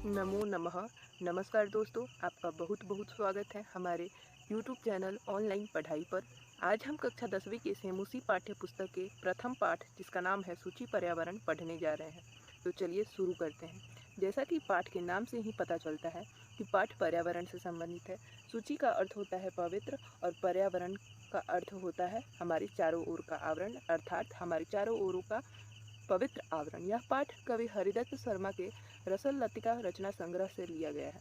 नमो नमः। नमस्कार दोस्तों, आपका बहुत बहुत स्वागत है हमारे यूट्यूब चैनल ऑनलाइन पढ़ाई पर। आज हम कक्षा 10वीं के सेमुसी पाठ्य पुस्तक के प्रथम पाठ जिसका नाम है सूची पर्यावरण पढ़ने जा रहे हैं। तो चलिए शुरू करते हैं। जैसा कि पाठ के नाम से ही पता चलता है कि पाठ पर्यावरण से संबंधित है। सूची का अर्थ होता है पवित्र और पर्यावरण का अर्थ होता है हमारी चारों ओर का आवरण, अर्थात हमारे चारों ओरों का पवित्र आवरण। यह पाठ कवि हरिदत्त शर्मा के रसल लतिका रचना संग्रह से लिया गया है।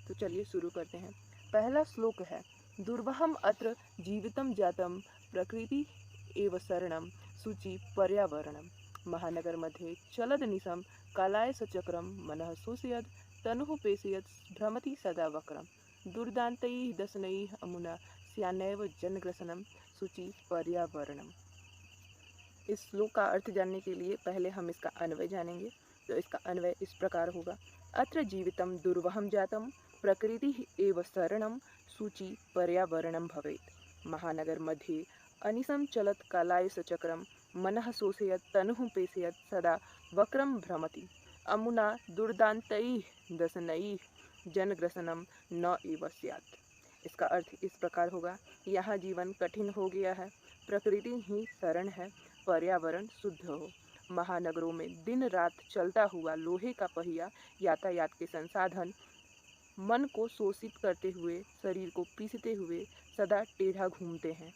तो चलिए शुरू करते हैं। पहला श्लोक है, दुर्वहम अत्र जीवितम जातम प्रकृति एव शरणम सूचि पर्यावरणम। महानगर मध्ये चलद निशम कालाय सचक्रम मनः शोषयद तनुः पेशयद भ्रमति सदा वक्रम दुर्दान्तैः दशनैः अमुना स्यान्नैव जनग्रसनम सूचि पर्यावरणम। इस श्लोक का अर्थ जानने के लिए पहले हम इसका अन्वय जानेंगे। तो इसका अन्वय इस प्रकार होगा, अत्र जीवितम दुर्वहम जातम प्रकृति एव शरणम सूचि पर्यावरणम भवेत्। महानगर मध्ये अनिशम चलत कालाय सचक्रम मनः शोषयत तनुः पेशयत सदा वक्रम भ्रमति अमुना दुर्दान्तैः दशनैः जनग्रसनम न एव स्यात्। इसका अर्थ इस प्रकार होगा, यहाँ जीवन कठिन हो गया है, प्रकृति ही शरण है, पर्यावरण शुद्ध हो। महानगरों में दिन रात चलता हुआ लोहे का पहिया यातायात के संसाधन मन को शोषित करते हुए, शरीर को पीसते हुए सदा टेढ़ा घूमते हैं।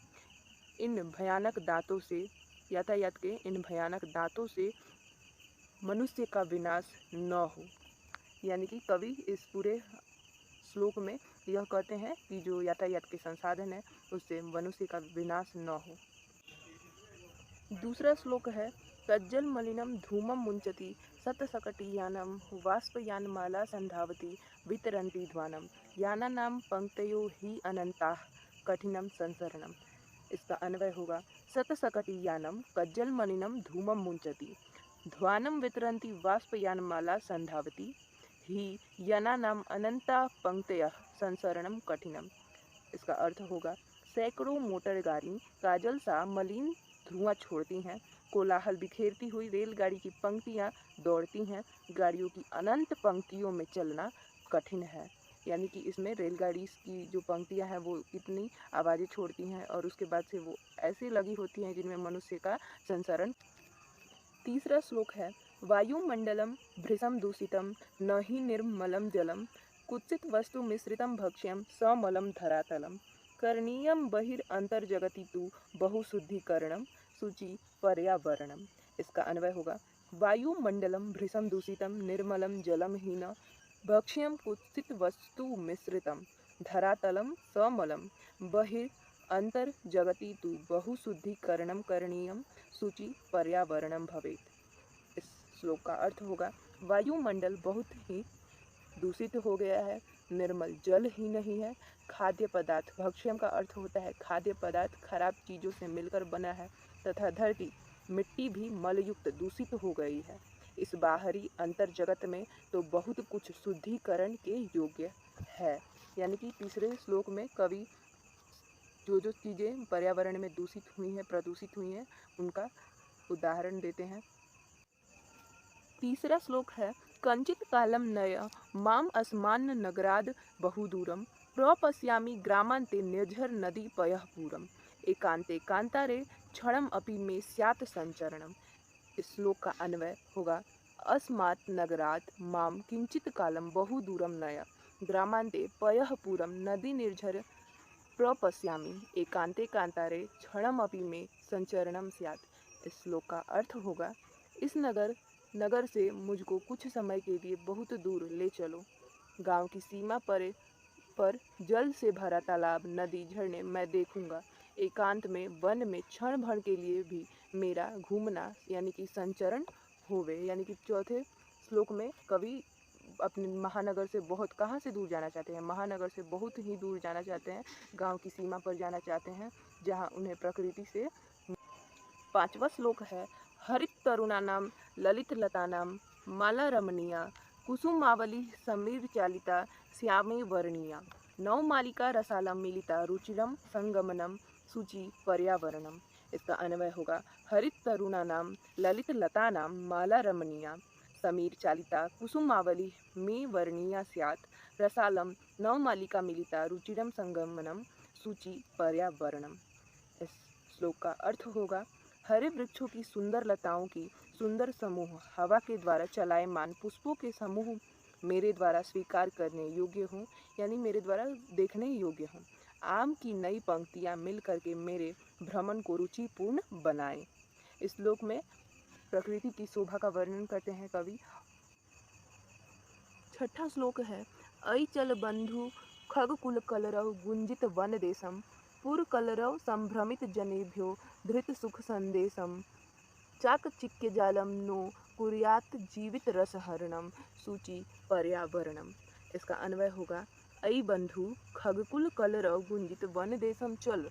इन भयानक दांतों से, यातायात के इन भयानक दांतों से मनुष्य का विनाश न हो। यानी कि कवि इस पूरे श्लोक में यह कहते हैं कि जो यातायात के संसाधन है उससे मनुष्य का विनाश न हो। दूसरा श्लोक है, कज्जल मलिनम धूमम मुंचति शतशकटीयानम वाष्पयानमाला संधावती वितरन्ति ध्वानम यानानाम पंक्तयो ही अनंताः कठिनम संसरणम। इसका अन्वय होगा, शतशकटीयानम कज्जल मलिनम धूमम मुंचति ध्वानम वितरन्ति वाष्पयानमाला संधावती ही यानानाम अनंता पंक्तयः संसरणम कठिनम। इसका अर्थ होगा, सैकड़ों मोटर गाड़ी काजल सा मलिन धुआं छोड़ती हैं, कोलाहल बिखेरती हुई रेलगाड़ी की पंक्तियां दौड़ती हैं, गाड़ियों की अनंत पंक्तियों में चलना कठिन है। यानी कि इसमें रेलगाड़ी की जो पंक्तियां हैं वो इतनी आवाज़ें छोड़ती हैं और उसके बाद से वो ऐसे लगी होती हैं जिनमें मनुष्य का संसरण। तीसरा श्लोक है, वायुमंडलम भृशम दूषितम न ही निर्मलम जलम कुत्सित वस्तु मिश्रितम भक्ष्यम समलम धरातलम करणीयम बहिर्अंतर्जगति तु बहुशुद्धिकरणम सूचि पर्यावरणम। इसका अन्वय होगा, वायुमंडलम भृशम दूषितम निर्मलम जलम हीन भक्ष्यम कुत्सित वस्तु मिश्रितम धरातलम समलम बहिर्अंतर्जगति तु बहुशुद्धिकरणम करणीयम सूचि पर्यावरणम भवेत्। इस श्लोक का अर्थ होगा, वायुमंडल बहुत ही दूषित हो गया है, निर्मल जल ही नहीं है, खाद्य पदार्थ, भक्ष्यम का अर्थ होता है खाद्य पदार्थ, खराब चीज़ों से मिलकर बना है, तथा धरती मिट्टी भी मलयुक्त दूषित हो गई है। इस बाहरी अंतर जगत में तो बहुत कुछ शुद्धिकरण के योग्य है। यानी कि तीसरे श्लोक में कवि जो जो चीज़ें पर्यावरण में दूषित हुई हैं, प्रदूषित हुई हैं, उनका उदाहरण देते हैं। तीसरा श्लोक है, कंचित कालम नय माम अस्मान्न नगराद बहुदूरम प्रपश्यामि ग्रामांते निर्झर नदी पयः पूरम एकांते कांतारे क्षणम अपि में स्यात् संचरणम। इस श्लोक का अन्वय होगा, अस्मात् नगरात् माम किंचित कालम बहुदूरम नय ग्रामांते पयः पूरम नदी निर्झर प्रपश्यामि एकांते कांतारे क्षणम अपि में संचरणम स्यात्। इस श्लोक का अर्थ होगा, इस नगर से मुझको कुछ समय के लिए बहुत दूर ले चलो। गांव की सीमा पर जल से भरा तालाब, नदी, झरने मैं देखूंगा। एकांत में, वन में क्षण भर के लिए भी मेरा घूमना यानी कि संचरण होवे। यानी कि चौथे श्लोक में कवि अपने महानगर से बहुत कहाँ से दूर जाना चाहते हैं, महानगर से बहुत ही दूर जाना चाहते हैं, गांव की सीमा पर जाना चाहते हैं जहां उन्हें प्रकृति से। पांचवा श्लोक है, हरित तरुणानाम ललित लतानाम माला रमणीया कुसुमावली समीर चालिता श्यामे वर्णीया नवमालिका रसालम मिलिता रुचिरम संगमनम सूचि पर्यावरणम। इसका अन्वय होगा, हरित तरुणानाम ललित लतानाम माला रमणीया समीर चालिता कुसुमावली मे वर्णीया स्यात् रसालम नवमालिका मिलिता रुचिरम संगमनम सूचि पर्यावरणम। इस श्लोक का अर्थ होगा, हरे वृक्षों की सुंदर लताओं की सुंदर समूह, हवा के द्वारा चलायमान पुष्पों के समूह मेरे द्वारा स्वीकार करने योग्य हों, यानी मेरे द्वारा देखने योग्य हों। आम की नई पंक्तियां मिल करके मेरे भ्रमण को रुचिपूर्ण बनाएं। इस श्लोक में प्रकृति की शोभा का वर्णन करते हैं कवि। छठा श्लोक है, अई चल बंधु खगकुल कलरव गुंजित वन देशम पुर कलरव संभ्रमित जनेभ्यो धृत सुख संदेशम चाकचिक्य जालम नो कुर्यात जीवित रसहरणम सूचि पर्यावरणम। इसका अन्वय होगा, अई बंधु खगकुल कलरव गुंजित वन देशम चल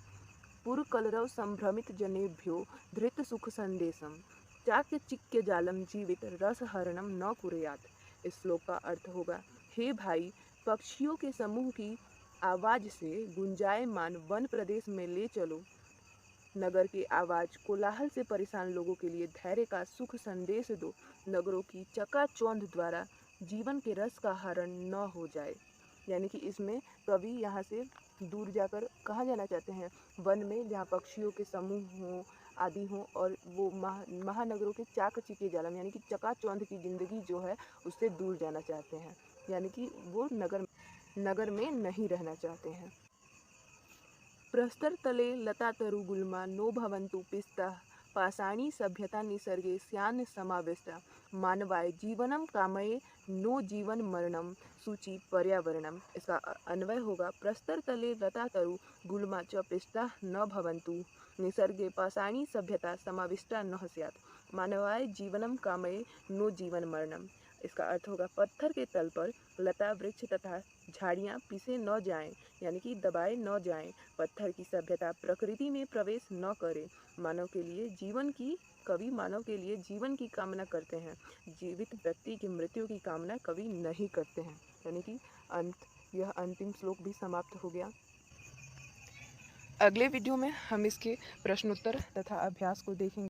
पुर कलरव संभ्रमित जनेभ्यो धृत सुख संदेशम चाकचिक्य जालम जीवित रसहरणम न कुर्यात। इस श्लोक का अर्थ होगा, हे भाई, पक्षियों के समूह की आवाज से गुंजायमान वन प्रदेश में ले चलो। नगर की आवाज कोलाहल से परेशान लोगों के लिए धैर्य का सुख संदेश दो। नगरों की चकाचौंध द्वारा जीवन के रस का हरण न हो जाए। यानी कि इसमें कवि यहाँ से दूर जाकर कहाँ जाना चाहते हैं, वन में जहाँ पक्षियों के समूह हों आदि हों, और वो महानगरों के चाकचिक्य जालम यानी कि चकाचौंध की जिंदगी जो है उससे दूर जाना चाहते हैं, यानी कि वो नगर में नहीं रहना चाहते हैं। प्रस्तर तले लता तरु गुल्मा नो भवन्तु पिस्ता पाषाणी सभ्यता निसर्गे स्यान समाविष्टा मानवाय जीवनम कामये नो जीवन मरणम सूचि पर्यावरणम। इसका अन्वय होगा, प्रस्तर तले लता तरु गुल्मा च पिस्ता न भवन्तु निसर्गे पाषाणी सभ्यता समाविष्टा न स्यात् मानवाय जीवनम कामये नो जीवन मरणम। इसका अर्थ होगा, पत्थर के तल पर लता वृक्ष तथा झाड़ियाँ पीसे न जाएं, यानी कि दबाए न जाएं। पत्थर की सभ्यता प्रकृति में प्रवेश न करे। कवि मानव के लिए जीवन की कामना करते हैं, जीवित व्यक्ति की मृत्यु की कामना कवि नहीं करते हैं। यानी कि यह अंतिम श्लोक भी समाप्त हो गया। अगले वीडियो में हम इसके प्रश्नोत्तर तथा अभ्यास को देखेंगे।